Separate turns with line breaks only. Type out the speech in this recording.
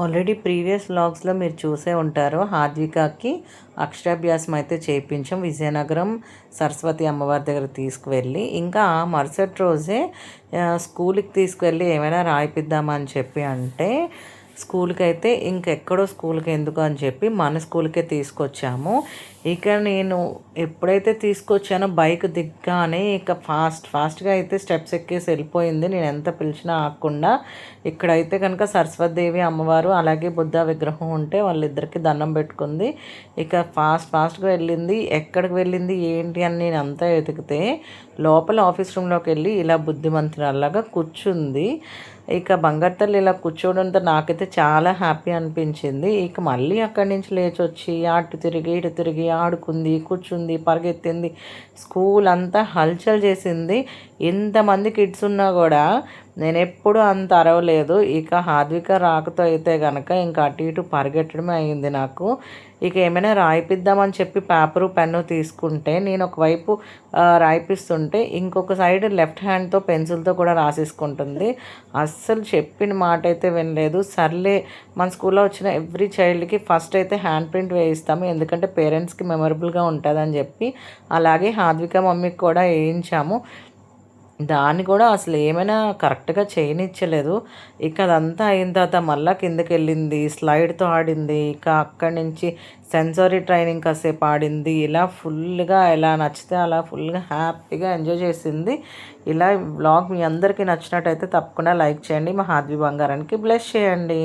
Already previous వ్లాగ్స్లో మీరు చూసే ఉంటారు. హాద్వికకి అక్షరాభ్యాసం అయితే చేయించాం విజయనగరం సరస్వతి అమ్మవారి దగ్గర తీసుకువెళ్ళి. ఇంకా మరుసటి రోజే స్కూల్కి తీసుకువెళ్ళి ఏమైనా రాయిపిద్దామని చెప్పి అంటే స్కూల్కి అయితే ఇంకెక్కడో స్కూల్కి ఎందుకు అని చెప్పి మన స్కూల్కే తీసుకొచ్చాము. ఇక నేను ఎప్పుడైతే తీసుకొచ్చానో బైక్ దిగ్గానే ఇక ఫాస్ట్గా అయితే స్టెప్స్ ఎక్కేసి వెళ్ళిపోయింది. నేను ఎంత పిలిచినా ఆగకుండా. ఇక్కడైతే కనుక సరస్వతిదేవి అమ్మవారు అలాగే బుద్ధ విగ్రహం ఉంటే వాళ్ళిద్దరికి దండం పెట్టుకుంది. ఇక ఫాస్ట్గా వెళ్ళింది. ఎక్కడికి వెళ్ళింది ఏంటి అని నేను అంతా వెతికితే లోపల ఆఫీస్ రూమ్లోకి వెళ్ళి ఇలా బుద్ధిమంతురాల్లాగా కూర్చుంది. ఇక బంగారు తల్లి ఇలా కూర్చోవడంతో నాకైతే చాలా హ్యాపీ అనిపించింది. ఇక మళ్ళీ అక్కడి నుంచి లేచి వచ్చి అటు తిరిగి ఇటు తిరిగి ఆడుకుంది, కూర్చుంది, పరిగెత్తింది. స్కూల్ అంతా హల్చల్ చేసింది. ఎంతమంది కిడ్స్ ఉన్నా కూడా నేను ఎప్పుడు అంత అరవలేదు. ఇక హాద్విక రాకతో అయితే కనుక ఇంకా అటు ఇటు పరిగెట్టడమే అయింది నాకు. ఇక ఏమైనా రాయిపిద్దామని చెప్పి పేపరు పెన్ను తీసుకుంటే నేను ఒకవైపు రాయిపిస్తుంటే ఇంకొక సైడ్ లెఫ్ట్ హ్యాండ్తో పెన్సిల్తో కూడా రాసేసుకుంటుంది. అస్సలు చెప్పిన మాట అయితే వినలేదు. సర్లే మన స్కూల్లో వచ్చిన ఎవ్రీ చైల్డ్కి ఫస్ట్ అయితే హ్యాండ్ ప్రింట్ వేయిస్తాము, ఎందుకంటే పేరెంట్స్కి మెమరబుల్గా ఉంటుందని చెప్పి. అలాగే హాద్విక మమ్మీకి కూడా వేయించాము. దాన్ని కూడా అసలు ఏమైనా కరెక్ట్గా చేయనిచ్చలేదు. ఇక అదంతా అయిన తర్వాత మళ్ళీ కిందకి వెళ్ళింది, స్లైడ్తో ఆడింది. ఇక అక్కడి నుంచి సెన్సరీ ట్రైనింగ్ కాసేపు ఆడింది. ఇలా ఫుల్గా ఎలా నచ్చితే అలా ఫుల్గా హ్యాపీగా ఎంజాయ్ చేసింది. ఇలా వ్లాగ్ మీ అందరికీ నచ్చినట్టయితే తప్పకుండా లైక్ చేయండి. మా హాద్వి బంగారానికి బ్లెస్ చేయండి.